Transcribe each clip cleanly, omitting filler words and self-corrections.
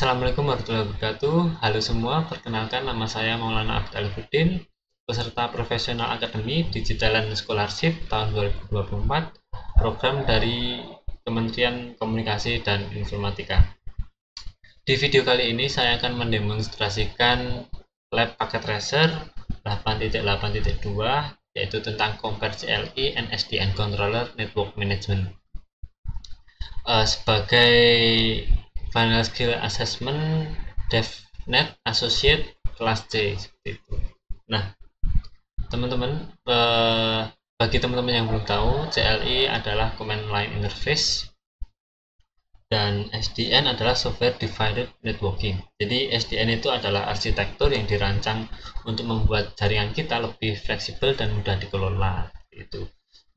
Assalamualaikum warahmatullahi wabarakatuh. Halo semua, perkenalkan nama saya Maulana Abid Alifuddin, peserta profesional Akademi Digitalan Scholarship tahun 2024, program dari Kementerian Komunikasi dan Informatika. Di video kali ini saya akan mendemonstrasikan lab paket tracer 8.8.2, yaitu tentang Compare CLI and SDN Controller Network Management. Sebagai Final Skill Assessment DevNet Associate kelas C seperti itu. Nah, teman-teman, bagi teman-teman yang belum tahu, CLI adalah Command Line Interface dan SDN adalah Software Defined Networking. Jadi SDN itu adalah arsitektur yang dirancang untuk membuat jaringan kita lebih fleksibel dan mudah dikelola. Itu.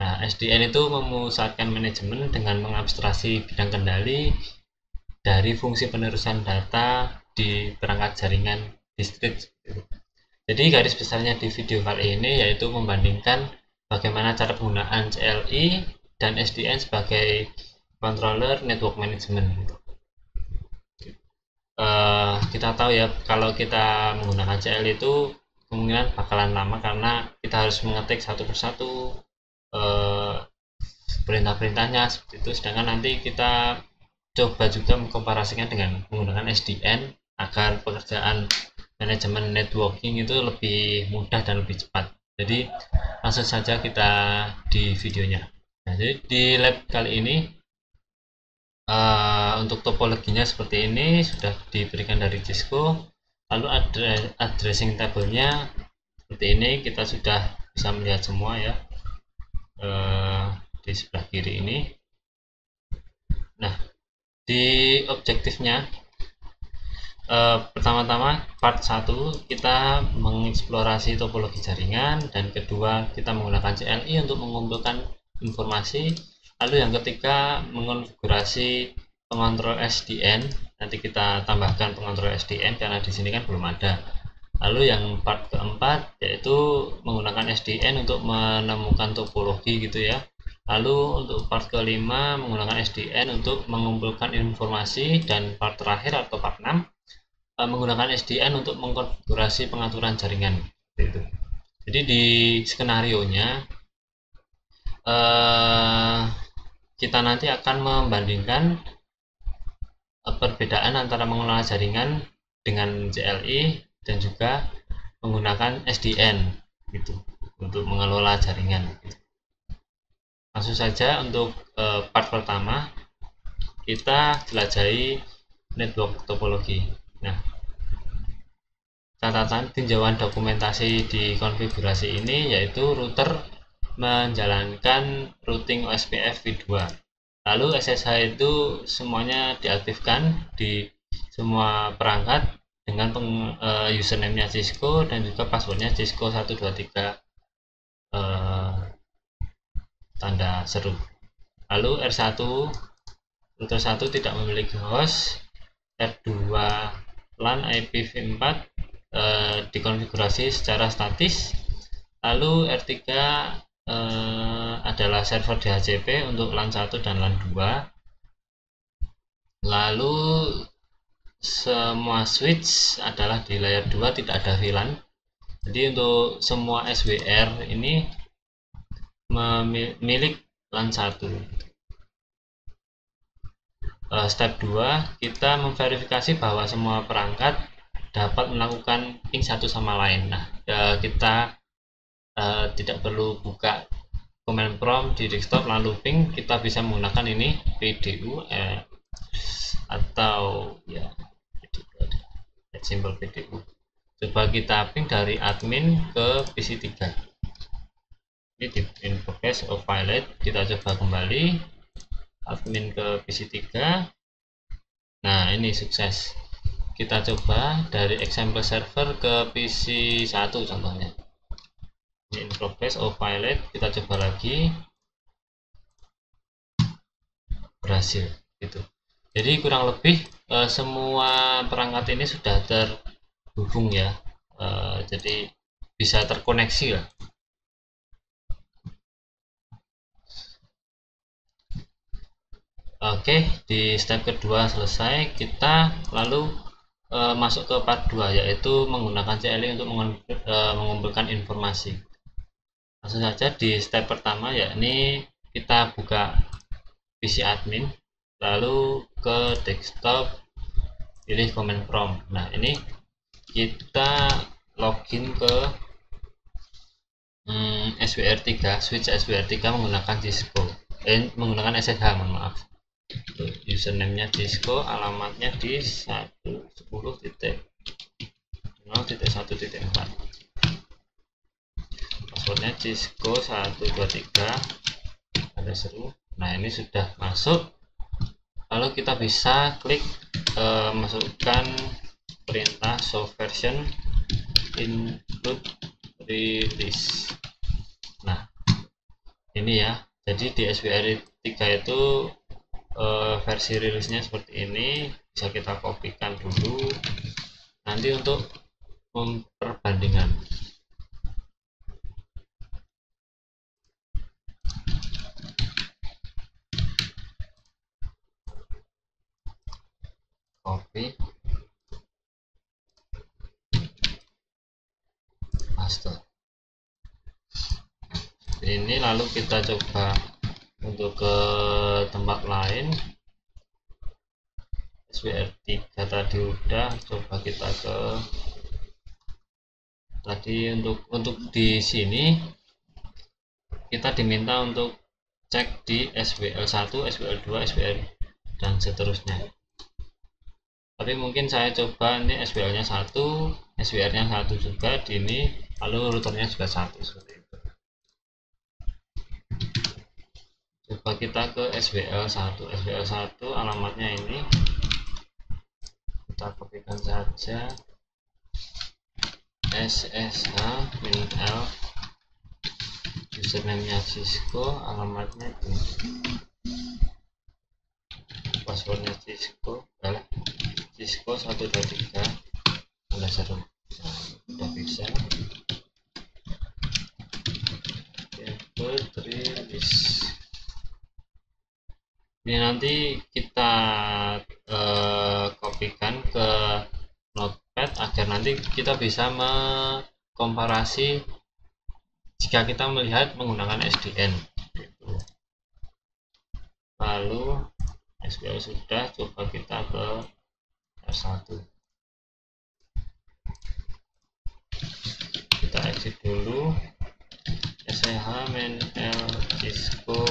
Nah, SDN itu memusatkan manajemen dengan mengabstraksi bidang kendali dari fungsi penerusan data di perangkat jaringan distrik. Jadi garis besarnya di video kali ini yaitu membandingkan bagaimana cara penggunaan CLI dan SDN sebagai controller network management. Kita tahu ya, kalau kita menggunakan CLI itu kemungkinan bakalan lama karena kita harus mengetik satu persatu perintah-perintahnya seperti itu. Sedangkan nanti kita coba juga mengkomparasikan dengan menggunakan SDN agar pekerjaan manajemen networking itu lebih mudah dan lebih cepat. Jadi langsung saja kita di videonya. Nah, jadi di lab kali ini untuk topologinya seperti ini sudah diberikan dari Cisco. Lalu addressing tabelnya seperti ini, kita sudah bisa melihat semua ya di sebelah kiri ini. Nah, di objektifnya pertama-tama part 1 kita mengeksplorasi topologi jaringan, dan kedua kita menggunakan CLI untuk mengumpulkan informasi. Lalu yang ketiga mengonfigurasi pengontrol SDN, nanti kita tambahkan pengontrol SDN karena di sini kan belum ada. Lalu yang part keempat yaitu menggunakan SDN untuk menemukan topologi gitu ya. Lalu untuk part kelima menggunakan SDN untuk mengumpulkan informasi, dan part terakhir atau part 6 menggunakan SDN untuk mengkonfigurasi pengaturan jaringan gitu. Jadi di skenario nya kita nanti akan membandingkan perbedaan antara mengelola jaringan dengan CLI dan juga menggunakan SDN gitu untuk mengelola jaringan gitu. Langsung saja untuk part pertama kita jelajahi network topologi. Nah, catatan tinjauan dokumentasi di konfigurasi ini yaitu router menjalankan routing OSPF v2. Lalu SSH itu semuanya diaktifkan di semua perangkat dengan username-nya Cisco dan juga passwordnya Cisco 123 tanda seru. Lalu R1 router 1 tidak memiliki host. R2 LAN IPv4 dikonfigurasi secara statis. Lalu R3 adalah server DHCP untuk LAN 1 dan LAN 2. Lalu semua switch adalah di layer 2, tidak ada VLAN. Jadi untuk semua SWR ini milik LAN 1. Step 2 kita memverifikasi bahwa semua perangkat dapat melakukan ping satu sama lain. Nah, kita tidak perlu buka command prompt di desktop lalu ping, kita bisa menggunakan ini PDU atau ya simbol PDU. Coba kita ping dari admin ke PC3. Ini di interface of pilot, kita coba kembali admin ke PC3. Nah, ini sukses. Kita coba dari example server ke PC1 contohnya. Ini interface of pilot, kita coba lagi, berhasil gitu. Jadi kurang lebih semua perangkat ini sudah terhubung ya, jadi bisa terkoneksi lah. Oke, di step kedua selesai, kita lalu masuk ke part 2, yaitu menggunakan CLI untuk mengumpulkan informasi. Langsung saja di step pertama, yakni kita buka PC admin, lalu ke desktop, pilih command prompt. Nah, ini kita login ke SWR3, switch SWR3 menggunakan Cisco, menggunakan SSH, mohon maaf. Username-nya Cisco, alamatnya di 110.0.1.4, passwordnya Cisco 123 ada seru. Nah, ini sudah masuk, lalu kita bisa klik masukkan perintah show version include release. Nah, ini ya, jadi di SWR3 itu versi rilisnya seperti ini. Bisa kita kopikan dulu nanti untuk perbandingan. Copy, paste. Ini lalu kita coba untuk ke tempat lain. SWR3 tadi udah, coba kita ke tadi. Untuk di sini kita diminta untuk cek di SWL1, SWL2, SWR dan seterusnya. Tapi mungkin saya coba ini SWL nya 1, SWR nya 1 juga di ini, lalu routernya juga 1, seperti itu. Coba kita ke SWL1. SWL1 alamatnya ini, kita kopikan saja, SSH-L, username-nya Cisco, alamatnya di, passwordnya Cisco, Cisco 123 ada seru. Nah, udah bisa. Release. Ini nanti kita kopikan ke notepad agar nanti kita bisa mengkomparasi jika kita melihat menggunakan SDN gitu. Lalu SQL sudah, coba kita ke R1, kita exit dulu, SSH-L Cisco.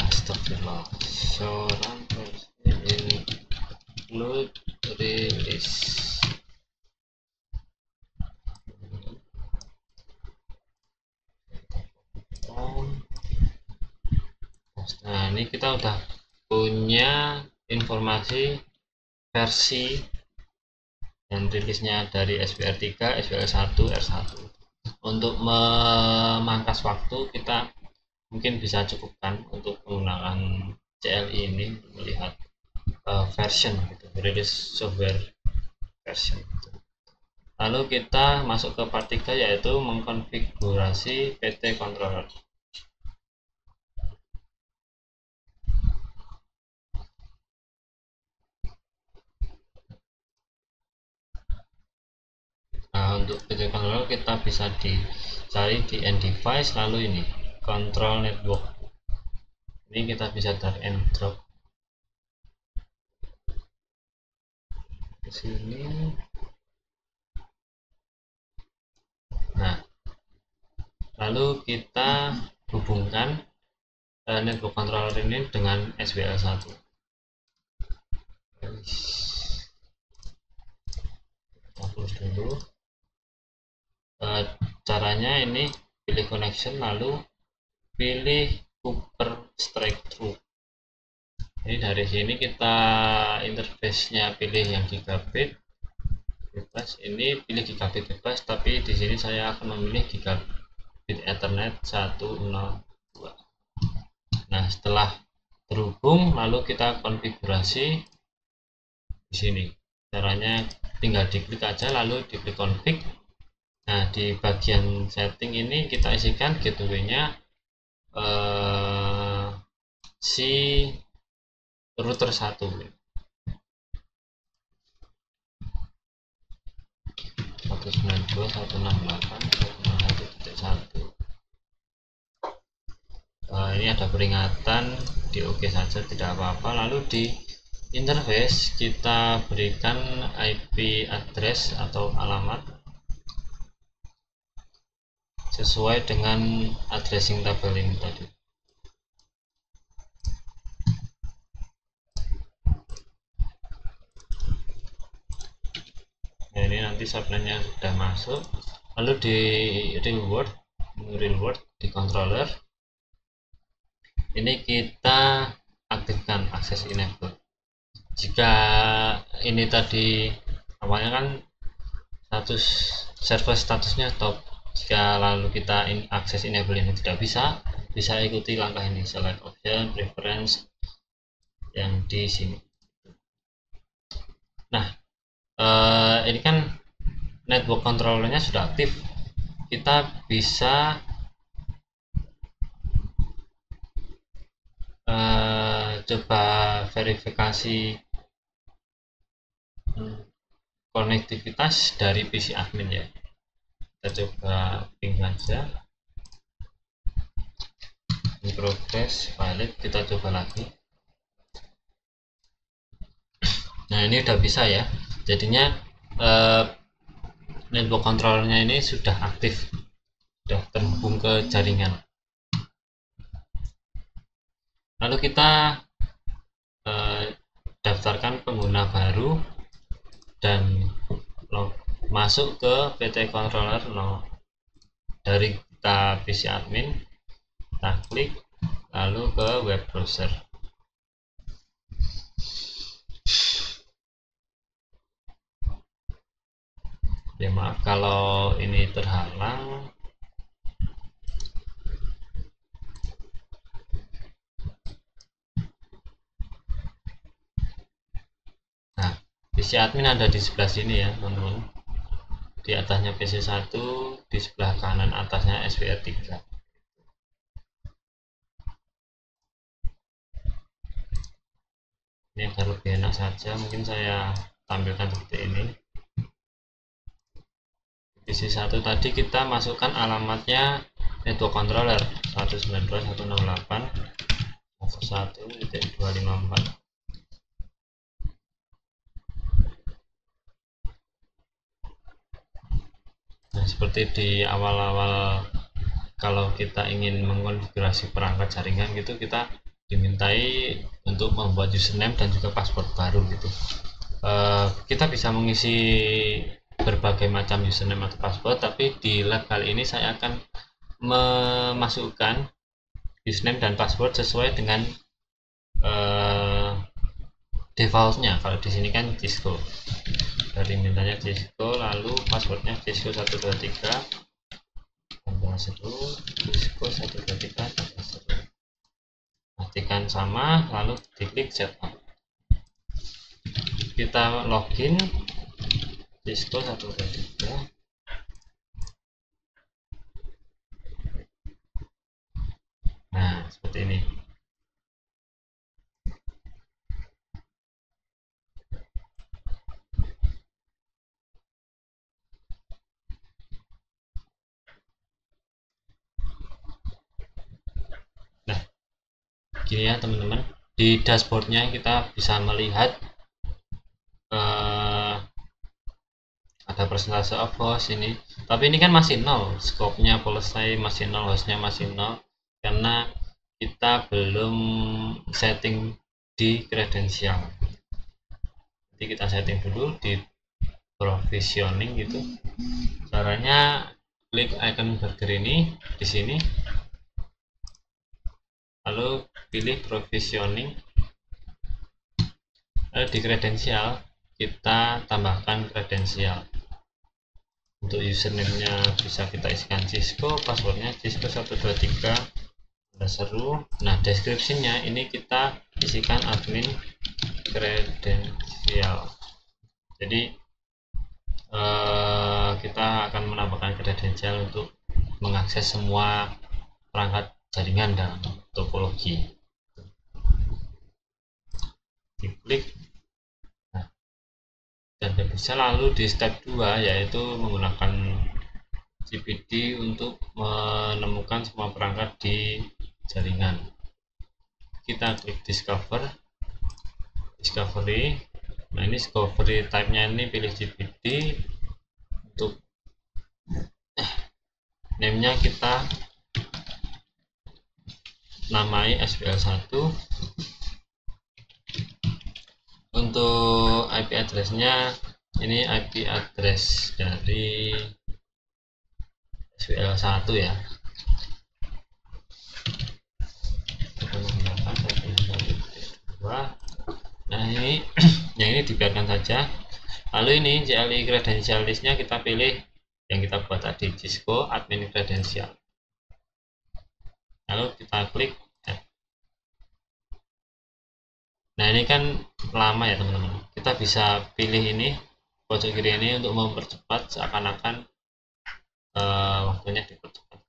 Astagfirullah. Seorang include release. Nah, ini kita udah punya informasi versi dan rilisnya dari SWR3, SWR1, R1. Untuk memangkas waktu, kita mungkin bisa cukupkan untuk menggunakan CLI ini melihat version gitu, release software version gitu. Lalu kita masuk ke part 3, yaitu mengkonfigurasi PT controller. Nah, untuk PT controller kita bisa dicari di end device, lalu ini control network. Ini kita bisa drag and drop ke sini. Nah, lalu kita hubungkan network controller ini dengan SWL1. Kita close dulu. Caranya ini pilih connection, lalu pilih Cooper Strike Through. Ini dari sini kita interface-nya pilih yang gigabit, bebas, ini pilih gigabit bebas, tapi di sini saya akan memilih gigabit Ethernet 102. Nah, setelah terhubung lalu kita konfigurasi di sini. Caranya tinggal diklik aja lalu diklik config. Nah, di bagian setting ini kita isikan gateway-nya si router 1. 192.168.161.1. Ini ada peringatan, di oke saja tidak apa-apa. Lalu di interface kita berikan IP address atau alamat sesuai dengan addressing table ini tadi. Nah, ini nanti subnetnya sudah masuk. Lalu di real world di controller ini kita aktifkan access enable. Jika ini tadi awalnya kan server statusnya top, jika lalu kita access enable ini tidak bisa ikuti langkah ini, select option preference yang di sini. Nah, ini kan network controllernya sudah aktif, kita bisa coba verifikasi konektivitas dari PC admin ya. Kita coba ping saja, in progress valid, kita coba lagi. Nah, ini udah bisa ya, jadinya network controllernya ini sudah aktif, sudah terhubung ke jaringan. Lalu kita daftarkan pengguna baru dan masuk ke PT controller dari kita PC admin, kita klik lalu ke web browser. Ya, maaf kalau ini terhalang. Nah, PC admin ada di sebelah sini ya teman-teman, di atasnya PC1, di sebelah kanan atasnya SWR3. Ini agar lebih enak saja, mungkin saya tampilkan seperti ini. PC1 tadi kita masukkan alamatnya network controller 192.168.1.254. Nah, seperti di awal-awal kalau kita ingin mengkonfigurasi perangkat jaringan gitu, kita dimintai untuk membuat username dan juga password baru gitu. Kita bisa mengisi berbagai macam username atau password, tapi di lab kali ini saya akan memasukkan username dan password sesuai dengan defaultnya. Kalau di sini kan Cisco, dari mintanya Cisco, lalu passwordnya Cisco 123 seru, Cisco 123 seru. Pastikan sama, lalu diklik setup. Kita login Cisco 123. Nah, seperti ini. Nah, gini ya teman-teman, di dashboardnya kita bisa melihat ada persentase of host ini, tapi ini kan masih nol, scope-nya selesai masih nol, hostnya masih nol karena kita belum setting di kredensial. Jadi kita setting dulu di provisioning gitu. Caranya klik icon burger ini di sini, lalu pilih provisioning. Di kredensial kita tambahkan kredensial. Untuk username-nya bisa kita isikan Cisco, passwordnya Cisco 123 seru. Nah, deskripsinya ini kita isikan admin kredensial. Jadi kita akan menambahkan kredensial untuk mengakses semua perangkat jaringan dalam topologi. Diklik, nah, dan bisa. Lalu di step 2 yaitu menggunakan GPD untuk menemukan semua perangkat di jaringan. Kita klik discovery. Nah, ini discovery type-nya ini pilih GPD. Untuk name-nya kita namai SPL1. Untuk IP address-nya ini IP address dari SPL1 ya. Kita menggunakan 1.1.2. Nah, ini yang ini dibiarkan saja. Lalu ini CLI credential list-nya kita pilih yang kita buat tadi, Cisco admin credential. Lalu kita klik. Nah, ini kan lama ya teman-teman. Kita bisa pilih ini pojok kiri ini untuk mempercepat, seakan-akan waktunya dipercepat.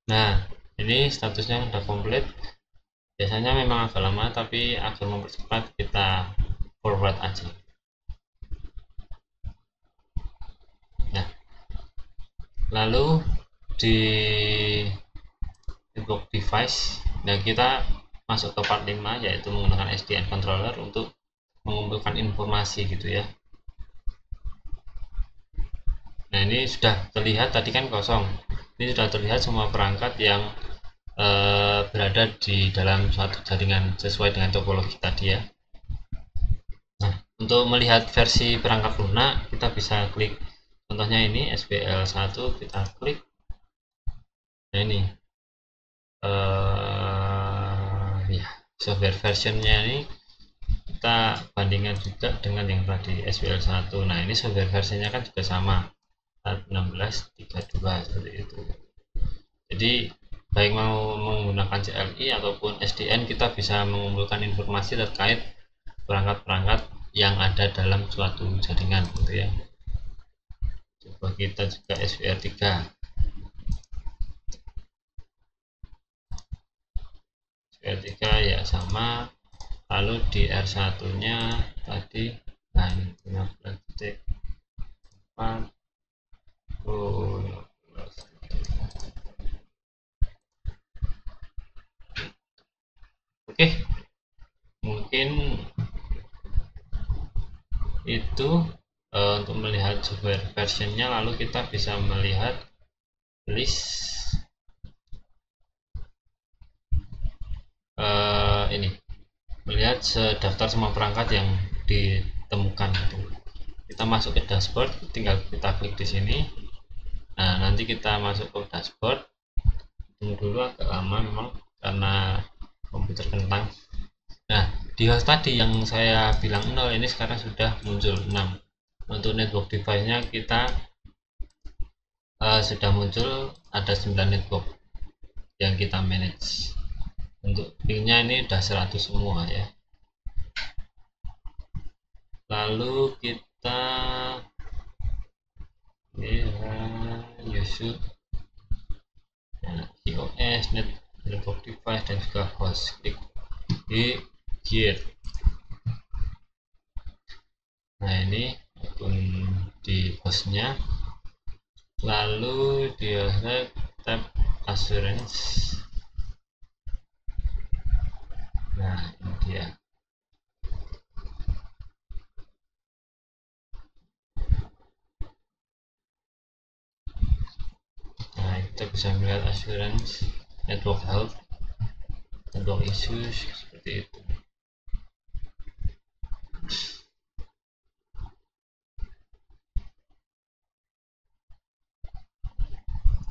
Nah, ini statusnya sudah komplit. Biasanya memang agak lama, tapi agar mempercepat kita forward aja. Nah, lalu di network device, nah kita masuk ke part 5 yaitu menggunakan SDN controller untuk mengumpulkan informasi gitu ya. Nah, ini sudah terlihat, tadi kan kosong. Ini sudah terlihat semua perangkat yang berada di dalam suatu jaringan sesuai dengan topologi tadi ya. Nah, untuk melihat versi perangkat lunak kita bisa klik, contohnya ini SPL1, kita klik. Nah, ini ya, software versionnya ini kita bandingkan juga dengan yang tadi SPL1. Nah, ini software versinya kan juga sama 16.32 seperti itu. Jadi baik mau menggunakan CLI ataupun SDN, kita bisa mengumpulkan informasi terkait perangkat-perangkat yang ada dalam suatu jaringan gitu ya. Coba kita juga SPR3. SPR3 ya sama. Lalu di R1 nya tadi, nah ini 15.4. Oke, mungkin itu untuk melihat software versionnya. Lalu kita bisa melihat list ini, melihat daftar semua perangkat yang ditemukan. Kita masuk ke dashboard, tinggal kita klik di sini. Nah, nanti kita masuk ke dashboard. Tunggu dulu, agak lama memang karena komputer kentang. Nah, di host tadi yang saya bilang 0, ini sekarang sudah muncul 6. Untuk network device-nya kita sudah muncul ada 9 network yang kita manage. Untuk pingnya ini udah 100 semua ya. Lalu kita Yusuf, iOS, network device, dan juga host. Klik di gear. Nah, ini akun di hostnya. Lalu dia tab assurance. Nah, ini dia. kita bisa melihat assurance, network health, network issues, seperti itu.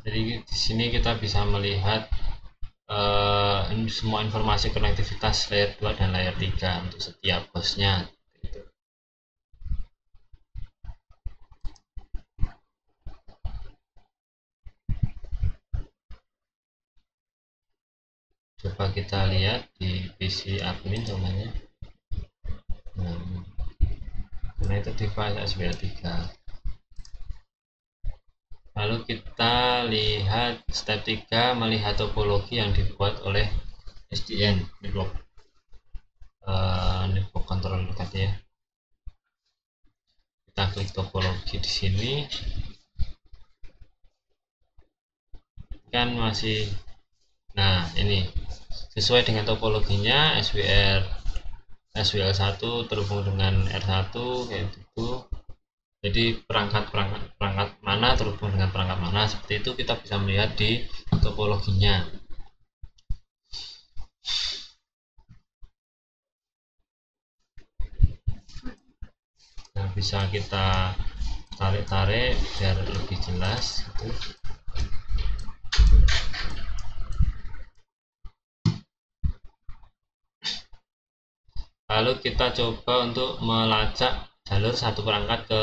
Jadi di sini kita bisa melihat semua informasi konektivitas layer 2 dan layer 3 untuk setiap hostnya. Coba kita lihat di PC admin contohnya. Connected device SWA3. Lalu kita lihat step 3, melihat topologi yang dibuat oleh SDN network controller tadi ya. Kita klik topologi di sini. Kan masih, nah ini sesuai dengan topologinya SWL1 terhubung dengan R1 kayak gitu. Jadi perangkat mana terhubung dengan perangkat mana, seperti itu kita bisa melihat di topologinya. Nah, bisa kita tarik-tarik biar lebih jelas gitu. Lalu kita coba untuk melacak jalur satu perangkat ke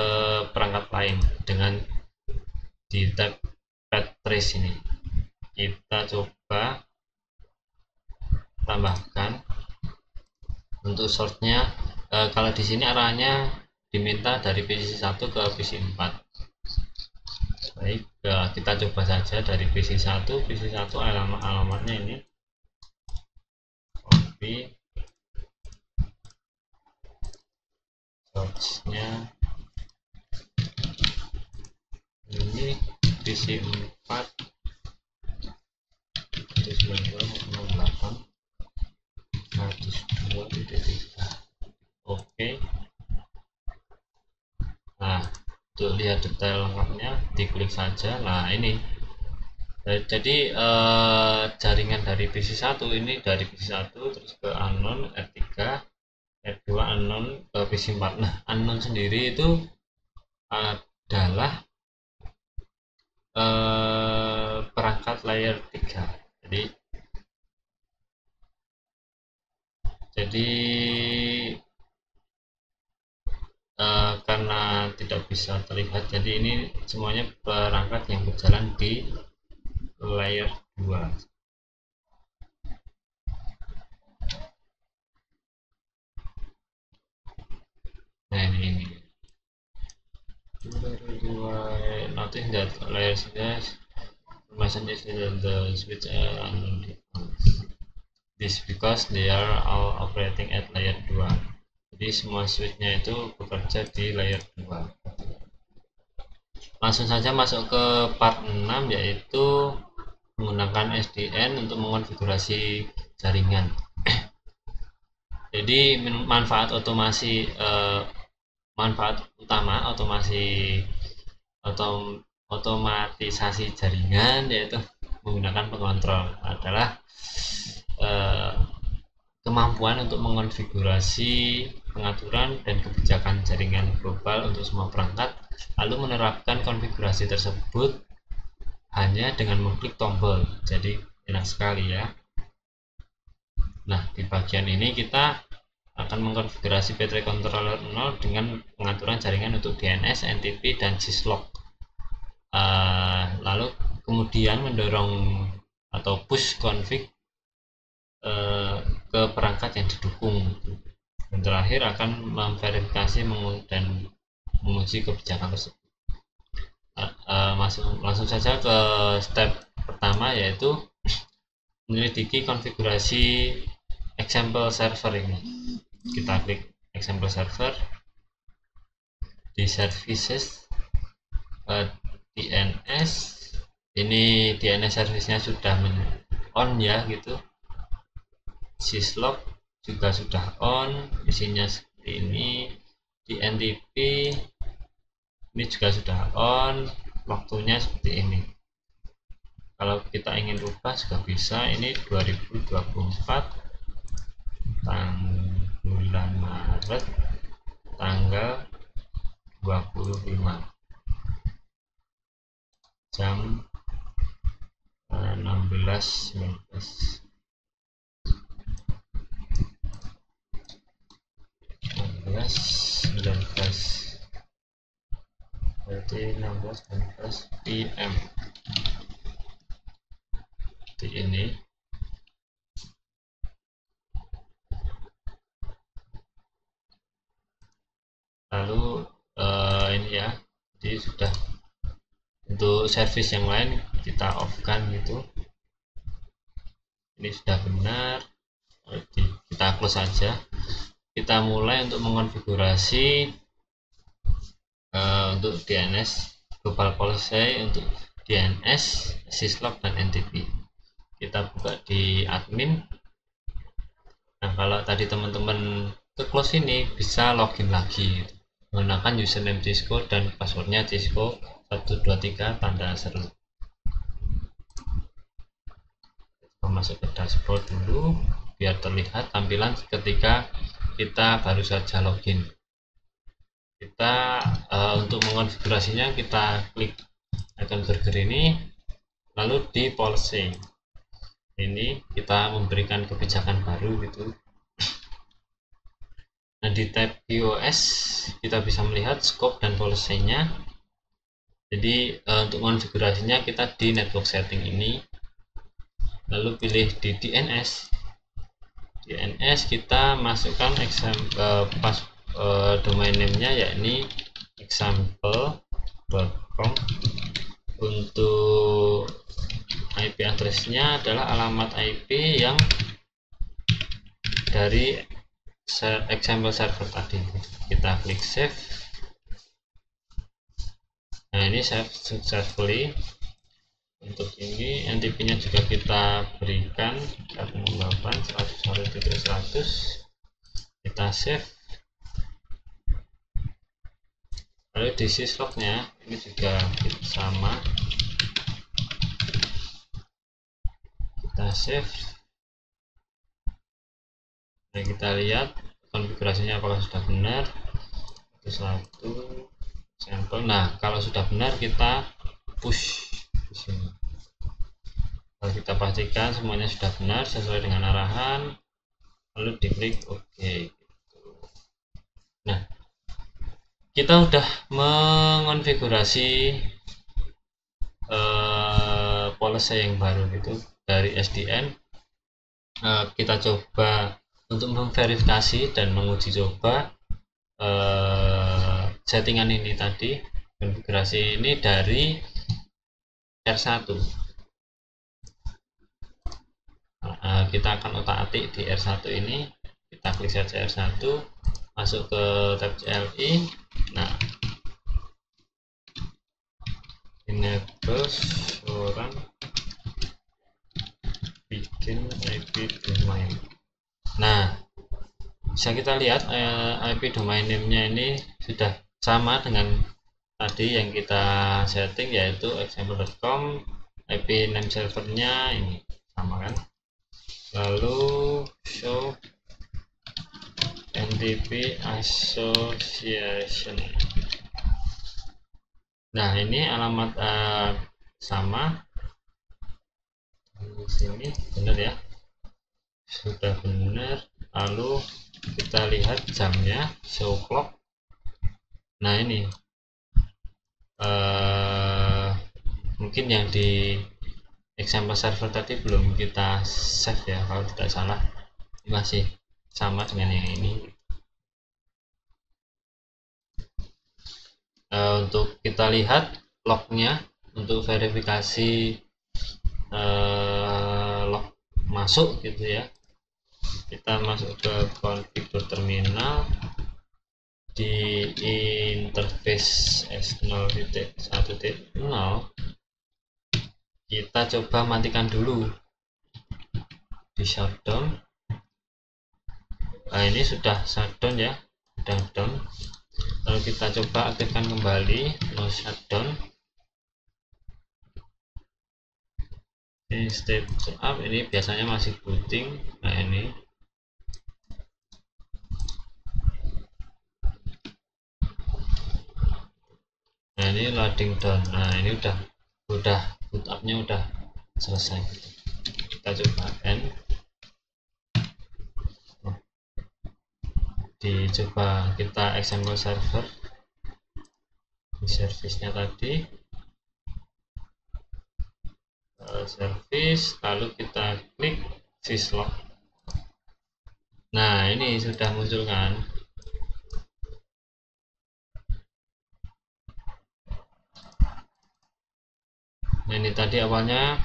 perangkat lain dengan di tab path trace ini. Kita coba tambahkan untuk source-nya. Kalau di sini arahnya diminta dari PC1 ke PC4. Baik, kita coba saja dari PC1 alamatnya ini. Copy source-nya ini PC4 192.08 102.3. Oke. Nah, untuk lihat detail lengkapnya diklik saja. Nah, ini jadi jaringan dari PC1 ini dari PC1 terus ke unknown R3 R2 unknown ke PC4. Nah, unknown sendiri itu adalah perangkat layer 3. Jadi karena tidak bisa terlihat, jadi ini semuanya perangkat yang berjalan di layer 2. Nah, ini nothing that layers information is in the switch and this because they are all operating at layer 2. Jadi semua switchnya itu bekerja di layer 2. Langsung saja masuk ke part 6, yaitu menggunakan SDN untuk mengonfigurasi jaringan. Jadi manfaat utama otomatisasi jaringan yaitu menggunakan pengontrol adalah kemampuan untuk mengonfigurasi pengaturan dan kebijakan jaringan global untuk semua perangkat, lalu menerapkan konfigurasi tersebut hanya dengan mengklik tombol. Jadi enak sekali ya. Nah, di bagian ini kita akan mengkonfigurasi P3 controller 0 dengan pengaturan jaringan untuk DNS, NTP, dan syslog. Lalu kemudian mendorong atau push config ke perangkat yang didukung. Dan terakhir akan memverifikasi dan menguji kebijakan tersebut. Langsung saja ke step pertama, yaitu menyelidiki konfigurasi example server ini. Kita klik example server di services, DNS. Ini DNS service-nya sudah on ya gitu. Syslog juga sudah on, isinya seperti ini. Di NTP ini juga sudah on, waktunya seperti ini. Kalau kita ingin rubah juga bisa. Ini 2024 bulan Maret tanggal 25 jam 16.19 berarti 16.19 PM di ini. Lalu ini ya, jadi sudah. Untuk service yang lain kita off kan gitu. Ini sudah benar, kita close saja. Kita mulai untuk mengonfigurasi untuk DNS global policy, untuk DNS, syslog dan NTP. Kita buka di admin. Nah, kalau tadi teman-teman ke close ini bisa login lagi menggunakan username Cisco dan passwordnya Cisco 123 tanda seru. Kita masuk ke dashboard dulu biar terlihat tampilan ketika kita baru saja login. Kita untuk mengonfigurasinya kita klik icon burger ini, lalu di policy ini kita memberikan kebijakan baru gitu. Nah, di tab iOS kita bisa melihat scope dan policy-nya. Jadi untuk konfigurasinya kita di network setting ini, lalu pilih di DNS. Kita masukkan domain name-nya yakni example.com. Untuk IP address-nya adalah alamat IP yang dari example server tadi. Kita klik save. Nah, ini save successfully. Untuk ini NTP nya juga kita berikan 168.101.100. kita save. Lalu di syslog nya ini juga sama, kita save. Nah, kita lihat konfigurasinya apakah sudah benar. Satu sampel. Nah, kalau sudah benar kita push di sini. Kalau kita pastikan semuanya sudah benar sesuai dengan arahan, lalu diklik OK. Nah, kita sudah mengonfigurasi policy yang baru gitu dari SDN. Kita coba untuk memverifikasi dan menguji coba settingan ini tadi, konfigurasi ini dari R1. Kita akan otak-atik di R1 ini. Kita klik saja R1, masuk ke tab CLI. Nah, enable orang bikin IP domain. Nah, bisa kita lihat IP domain name-nya ini sudah sama dengan tadi yang kita setting, yaitu example.com. IP name servernya ini sama kan. Lalu show NTP association. Nah, ini alamat sama di sini, benar ya, sudah benar. Lalu kita lihat jamnya, show clock. Nah, ini mungkin yang di example server tadi belum kita save ya, kalau tidak salah. Ini masih sama dengan yang ini. Untuk kita lihat lognya untuk verifikasi log masuk gitu ya, kita masuk ke configure terminal. Di interface S0.1.0 kita coba matikan dulu di shutdown. Nah, ini sudah shutdown ya, sudah down. Lalu kita coba aktifkan kembali no shutdown. Ini state up, ini biasanya masih booting. Nah ini loading down. Nah ini udah boot up-nya udah selesai. Kita coba end. Dicoba kita example server di service-nya tadi, service, lalu kita klik syslog. Nah ini sudah muncul kan. Nah ini tadi awalnya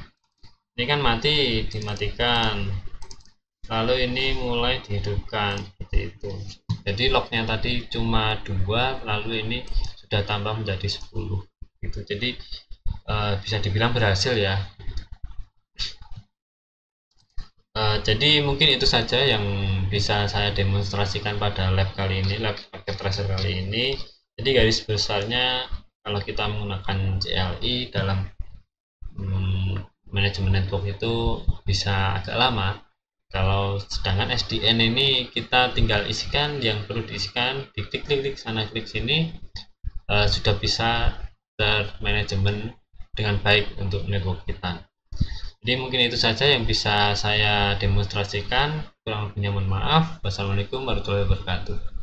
ini kan mati, dimatikan, lalu ini mulai dihidupkan seperti itu. Jadi lognya tadi cuma 2, lalu ini sudah tambah menjadi 10 gitu. Jadi bisa dibilang berhasil ya. Jadi mungkin itu saja yang bisa saya demonstrasikan pada lab kali ini, lab paket tracer kali ini. Jadi garis besarnya kalau kita menggunakan CLI dalam manajemen network itu bisa agak lama. Kalau sedangkan SDN ini kita tinggal isikan yang perlu diisikan, klik sana klik sini, sudah bisa termanajemen dengan baik untuk network kita. Jadi mungkin itu saja yang bisa saya demonstrasikan. Kurang lebihnya mohon maaf. Wassalamualaikum warahmatullahi wabarakatuh.